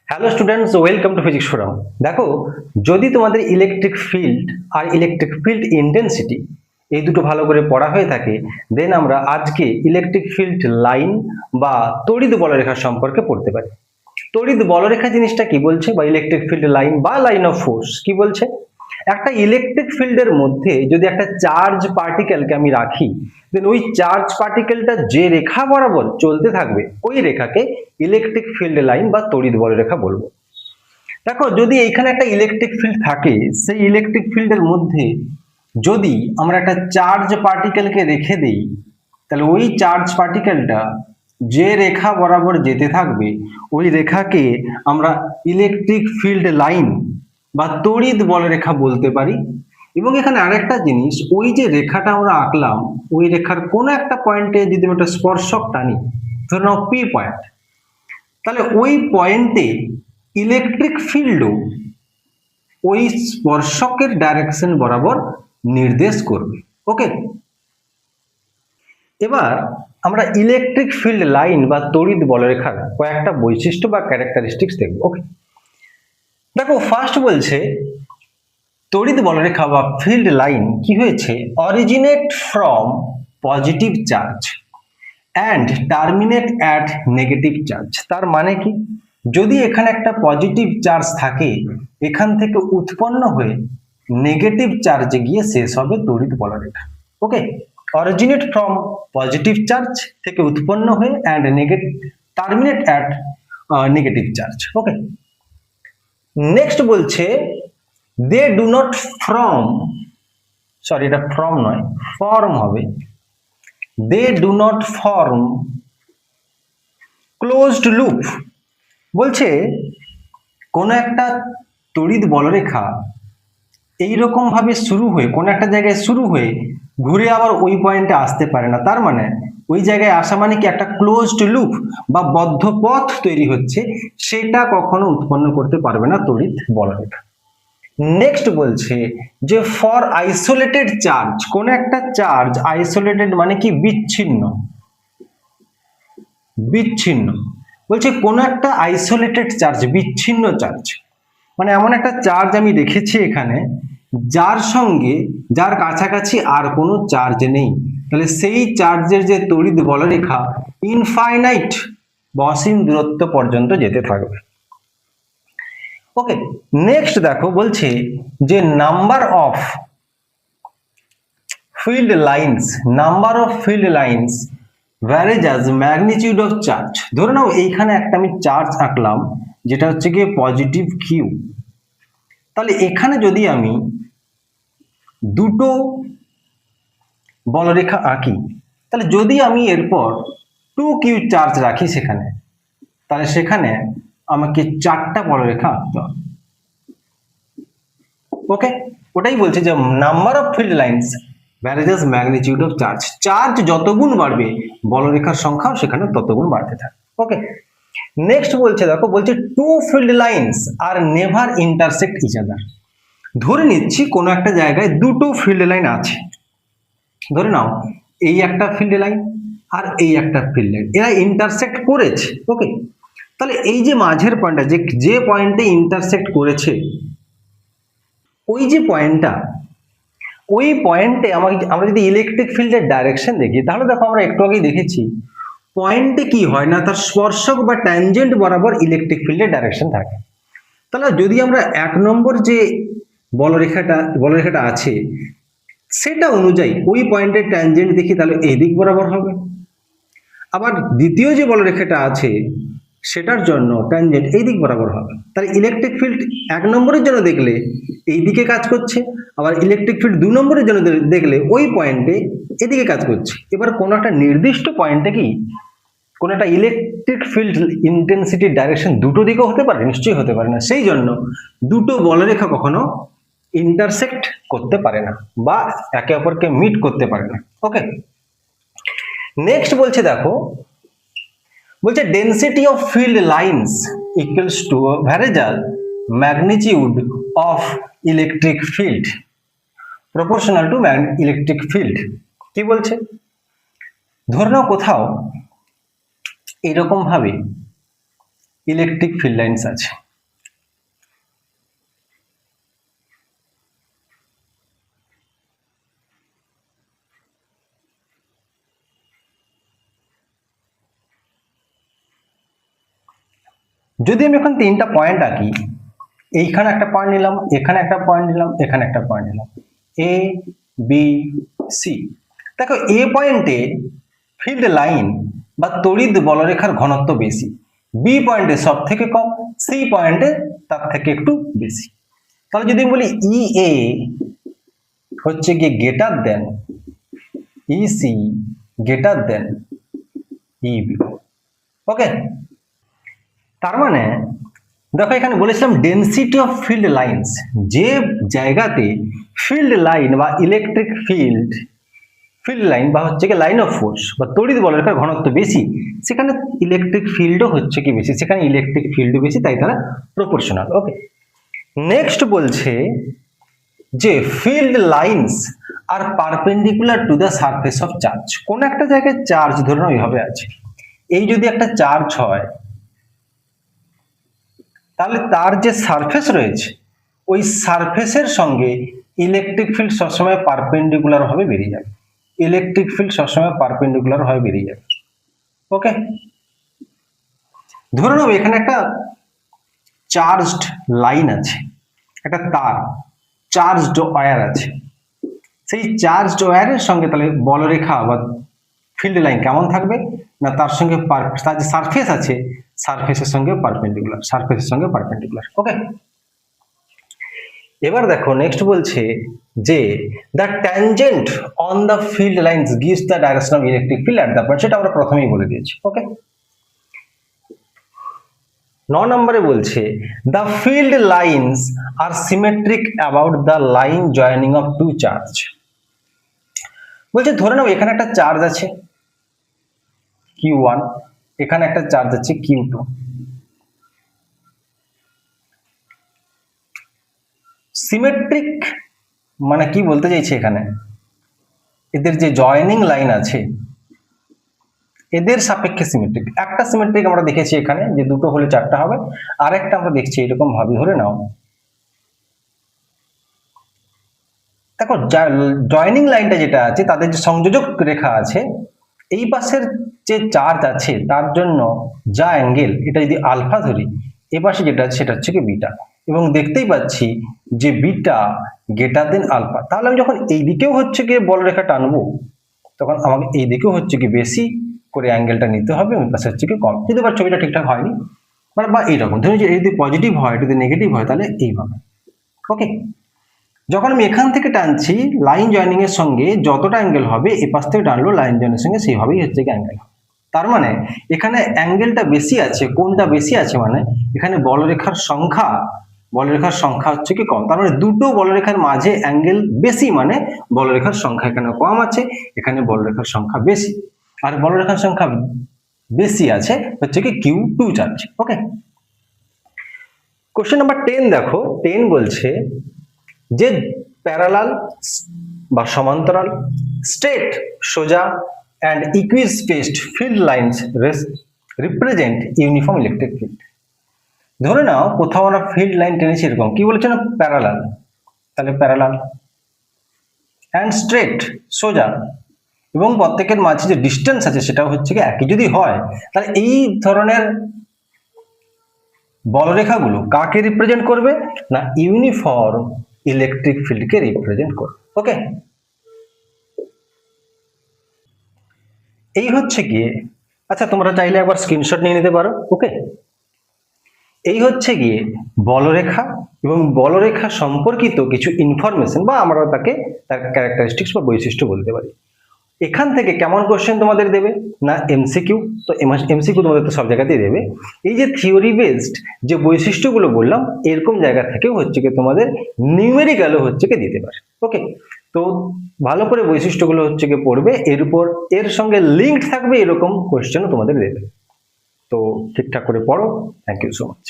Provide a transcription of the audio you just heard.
Hello students, welcome to physics forum. দেখো, যদি তোমাদের ইলেকট্রিক ফিল্ড আর ইলেকট্রিক ফিল্ড ইন্টেন্সিটি এই দুটো ভালো করে পড়া হয়ে থাকে, দেন আমরা আজকে ইলেকট্রিক ফিল্ড লাইন বা তড়িৎ বলরেখা সম্পর্কে পড়তে পারি। তড়িৎ বলরেখা জিনিসটা কি বলছে, বা ইলেকট্রিক ফিল্ড লাইন বা লাইন অফ ফোর্স কি বলছে? একটা ইলেকট্রিক ফিল্ডের মধ্যে যদি একটা চার্জ পার্টিকেলকে আমি রাখি, দেন ওই চার্জ পার্টিকেলটা যে রেখা বরাবর চলতে থাকবে ওই রেখাকে ইলেকট্রিক ফিল্ড লাইন বা তড়িৎ বলরেখা বলবো। দেখো, যদি এইখানে একটা ইলেকট্রিক ফিল্ড থাকে, সেই ইলেকট্রিক ফিল্ডের মধ্যে যদি আমরা একটা চার্জ পার্টিকেলকে রেখে দেই, তাহলে ওই চার্জ পার্টিকেলটা যে রেখা বরাবর যেতে থাকবে ওই রেখাকে আমরা ইলেকট্রিক ফিল্ড লাইন বা তড়িৎ বলরেখা বলতে পারি। এবং এখানে আরেকটা জিনিস, ওই যে রেখাটা আমরা আঁকলাম ওই রেখার কোনো একটা পয়েন্টে যদি আমরা একটা স্পর্শক টানি, ধরে নাও পি পয়েন্ট, তাহলে ওই পয়েন্টে ইলেকট্রিক ফিল্ডও ওই স্পর্শকের ডাইরেকশন বরাবর নির্দেশ করবে। ওকে, এবার আমরা ইলেকট্রিক ফিল্ড লাইন বা তড়িৎ বলরেখার কয়েকটা বৈশিষ্ট্য বা ক্যারেক্টারিস্টিক্স দেখব। ওকে, দেখো, ফার্স্ট বলছে তড়িৎ বলরেখা বা ফিল্ড লাইন কি হয়েছে, originate from positive charge and terminate at negative charge. তার মানে কি, যদি এখানে একটা পজিটিভ চার্জ থাকে, এখান থেকে উৎপন্ন হয়ে নেগেটিভ চার্জে গিয়ে শেষ হবে তড়িৎ বলরেখা। Okay, originate from positive charge থেকে উৎপন্ন হয়ে and terminate at negative charge. Okay, next বলছে they do not form, sorry এটা ফ্রম নয়, ফর্ম হবে, they do not form closed loop. বলছে কোন একটা তড়িৎ বলরেখা এইরকম ভাবে শুরু হয়ে কোন একটা জায়গায় শুরু হয়ে ঘুরে আবার ওই পয়েন্টে আসতে পারে না। তার মানে ওই জায়গায় আসা মানে কি, একটা ক্লোজড লুপ বা বদ্ধ পথ তৈরি হচ্ছে, সেটা কখনো উৎপন্ন করতে পারবে না তড়িৎ বলরেখা। নেক্সট বলছে যে ফর আইসোলেটেড চার্জ, কোন একটা চার্জ আইসোলেটেড মানে কি, বিচ্ছিন্ন, বিচ্ছিন্ন বলছে কোন একটা আইসোলেটেড চার্জ, বিচ্ছিন্ন চার্জ মানে এমন একটা চার্জ আমি রেখেছি এখানে যার সঙ্গে যার কাছাকাছি আর কোনো চার্জ নেই, তাহলে সেই চার্জের যে তড়িৎ বলরেখা ইনফাইনাইট বা অসীম দূরত্ব পর্যন্ত যেতে থাকবে। ওকে, নেক্সট দেখো বলছে যে number of field lines, number of field lines varies as magnitude of charge. ধরে নাও এইখানে একটা আমি চার্জ আঁকলাম যেটা হচ্ছে গিয়ে পজিটিভ কিউ, তাহলে এখানে যদি আমি দুটো বলরেখা আঁকি, তাহলে যদি আমি এরপর 2q চার্জ রাখি সেখানে, তাহলে সেখানে আমাকে 4টা বলরেখা আঁকতে হবে। ওকে, ওটাই বলছে যে number of field lines varies magnitude of charge, charge যত গুণ বাড়বে বলরেখার সংখ্যাও সেখানে তত গুণ বাড়তে থাকে। ওকে, নেক্সট বলছে, দেখো বলছে two field lines are never intersect each other. ধরে নিচ্ছি কোনো একটা জায়গায় দুটো ফিল্ড লাইন আছে, ধরে নাও এই একটা ফিল্ড লাইন আর এই একটা ফিল্ড লাইন, এরা ইন্টারসেক্ট করেছে। ওকে, তাহলে এই যে মাঝের পয়েন্টটা, যে পয়েন্টে ইন্টারসেক্ট করেছে ওই যে পয়েন্টটা, ওই পয়েন্টে আমরা যদি ইলেকট্রিক ফিল্ডের ডাইরেকশন দেখি, তাহলে দেখো আমরা একটু আগেই দেখেছি পয়েন্টে কি হয় না, তার স্পর্শক বা ট্যানজেন্ট বরাবর ইলেকট্রিক ফিল্ডের ডাইরেকশন থাকে। তাহলে যদি আমরা 1 নম্বর যে বলরেখাটা আছে সেটা অনুযায়ী ওই পয়েন্টের ট্যানজেন্ট দেখি, তাহলে এই দিক বরাবর হবে। আবার দ্বিতীয় যে বলরেখাটা আছে সেটার জন্য ট্যানজেন্ট এই দিক বরাবর হবে। তাহলে ইলেকট্রিক ফিল্ড 1 নম্বরের জন্য দেখলে এই দিকে কাজ করছে, আবার ইলেকট্রিক ফিল্ড 2 নম্বরের জন্য দেখলে ওই পয়েন্টে এদিকে কাজ করছে। এবার কোনো একটা নির্দিষ্ট পয়েন্টে কি কোন একটা ইলেকট্রিক ফিল্ড ইন্টেন্সিটির ডাইরেকশন দুটো দিকেও হতে পারে? নিশ্চয়ই হতে পারে না। সেই জন্য দুটো বলরেখা কখনো ইন্টারসেক্ট করতে পারে না বা একে অপরকে মিট করতে পারে না। ওকে, নেক্সট বলছে, দেখো বলছে density of field lines equals to varies as magnitude of electric field proportional to electric field. কি বলছে, ধরে নাও কোথাও এরকম ভাবে ইলেকট্রিক ফিল্ড লাইন্স আছে। যদি আমি এখন তিনটা পয়েন্ট আঁকি, এইখানে একটা পয়েন্ট নিলাম, এখানে একটা পয়েন্ট নিলাম, এখানে একটা পয়েন্ট নিলাম, এ বি সি। দেখো এ পয়েন্টে ফিল্ড লাইন বা তড়িৎ বলরেখার ঘনত্ব বেশি, বি পয়েন্টে সব থেকে কম, সি পয়েন্টে তার থেকে একটু বেশি। তাহলে যদি আমি বলি ই এ হচ্ছে গিয়ে greater than E C greater than E B. Okay, তার মানে দেখো এখানে বলেছিলাম ডেনসিটি অফ ফিল্ড লাইন্স, যে জায়গাতে ফিল্ড লাইন বা ইলেকট্রিক ফিল্ড লাইন বা হচ্ছে কি লাইন অফ ফোর্স বা তড়িৎ বলরেখার ঘনত্ব বেশি, সেখানে ইলেকট্রিক ফিল্ডও হচ্ছে কি বেশি, সেখানে ইলেকট্রিক ফিল্ডও বেশি, তাই তারা প্রপোর্শনাল। ওকে, নেক্সট বলছে যে field lines are perpendicular to the surface of charge. কোন একটা জায়গায় চার্জ ধরে নাও এইভাবে আছে, এই যদি একটা চার্জ হয় তাহলে তার যে সারফেস রয়েছে ওই সারফেসের সঙ্গে ইলেকট্রিক ফিল্ড সবসময় পারপেন্ডিকুলার ভাবে বেরিয়ে যাবে, ইলেকট্রিক ফিল্ড সবসময় পারপেন্ডিকুলার ভাবে বেরিয়ে যাবে। ওকে, ধরে নাও এখানে একটা চার্জড লাইন আছে, একটা তার চার্জড ওয়্যার আছে, সেই চার্জড ওয়্যারের সঙ্গে তাহলে বলরেখা বা ফিল্ড লাইন কেমন থাকবে না, তার সঙ্গে তার যে সারফেস আছে সারফেসের সঙ্গে পারপেন্ডিকুলার, সারফেসের সঙ্গে পারপেন্ডিকুলার। ওকে, এবার দেখো নেক্সট বলছে যে the tangent on the field lines gives the direction of electric field at the point, সেটা আমরা প্রথমেই বলে দিয়েছি। ওকে, 9 নম্বরে বলছে the field lines are symmetric about the line joining of two charge. বলছে ধরে নাও এখানে একটা চার্জ আছে Q1, এখানে একটা চার্জ আছে Q2। সিমেট্রিক মানে কি বলতে চাইছে এখানে, এদের যে জয়েনিং লাইন আছে এদের সাপেক্ষে সিমেট্রিক। একটা সিমেট্রিক আমরা দেখেছি এখানে যে দুটো হলে চারটা হবে, আর একটা আমরা দেখছি এরকম ভাবে, ধরে নাও দেখো জয়েনিং লাইনটা যেটা আছে তাদের যে সংযোজক রেখা আছে, এই পাশের যে চার্জ আছে তার জন্য যা অ্যাঙ্গেল, এটা যদি আলফা ধরি, এ পাশে যেটা আছে সেটা হচ্ছে কি বিটা, এবং দেখতেই পাচ্ছি যে বিটা গ্রেটার দেন আলফা। তাহলে আমি যখন এই দিকেও হচ্ছে কি বলরেখা টানবো, তখন আমাকে এই দিকেও হচ্ছে কি বেশি করে অ্যাঙ্গেলটা নিতে হবে, ওই পাশে হচ্ছে কি কম। যদি বা ছবিটা ঠিকঠাক হয়নি মানে বা এইরকম ধরুন যে যদি পজিটিভ হয়, যদি নেগেটিভ হয় তাহলে এইভাবে। ওকে, যখন আমি এখান থেকে টানছি লাইন জয়েনিং এর সঙ্গে যতটা অ্যাঙ্গেল হবে এ পাশ থেকে টানলো লাইন জয়েনের সঙ্গে সেইভাবেই হচ্ছে কি অ্যাঙ্গেল। তার মানে এখানে অ্যাঙ্গেলটা বেশি আছে, কোনটা বেশি আছে মানে এখানে বলরেখার সংখ্যা হচ্ছে কি কম। তার মানে দুটো বলরেখার মাঝে অ্যাঙ্গেল বেশি মানে বলরেখার সংখ্যা এখানে কম আছে, এখানে বলরেখার সংখ্যা বেশি, আর বলরেখার সংখ্যা বেশি আছে হচ্ছে কি Q2 চার্জ। ওকে, কোশ্চেন নাম্বার 10 দেখো, 10 বলছে যে প্যারালাল বা সমান্তরাল, স্ট্রেট সোজা and equispaced field lines represent uniform electric field। ধরে নাও কোথাও আমরা ফিল্ড লাইন টেনেছি এরকম, কি বলেছে না প্যারালাল, তাহলে প্যারালাল and স্ট্রেট সোজা, এবং প্রত্যেকের মাঝে যে ডিস্টেন্স আছে সেটাও হচ্ছে কি একই যদি হয়, তাহলে এই ধরনের বলরেখাগুলো কাকে রিপ্রেজেন্ট করবে না ইউনিফর্ম ইলেকট্রিক ফিল্ডকে রিপ্রেজেন্ট করবে। ওকে, এই হচ্ছে গিয়ে, আচ্ছা তোমরা চাইলে একবার স্ক্রিনশট নিয়ে নিতে পারো। ওকে, এই হচ্ছে গিয়ে বলরেখা এবং বলরেখা সম্পর্কিত কিছু ইনফরমেশন, বা আমরা তাকে তার ক্যারেক্টারিস্টিক্স বা বৈশিষ্ট্য বলতে পারি। এখান থেকে কেমন কোশ্চেন তোমাদের দেবে না এমসিকিউ, তো এমসিকিউ তোমাদের তো সব জায়গাতেই দেবে। এই যে থিওরি বেসড যে বৈশিষ্ট্যগুলো বললাম এরকম জায়গা থেকেও হচ্ছে কি তোমাদের নিউমেরিক্যালও হচ্ছে কি দিতে পারে। ওকে, তো ভালো করে বৈশিষ্ট্যগুলো হচ্ছে কি পড়বে, এর উপর এর সঙ্গে লিঙ্ক থাকবে এরকম কোশ্চেনও তোমাদের দেবে। তো ঠিকঠাক করে পড়ো। Thank you so much.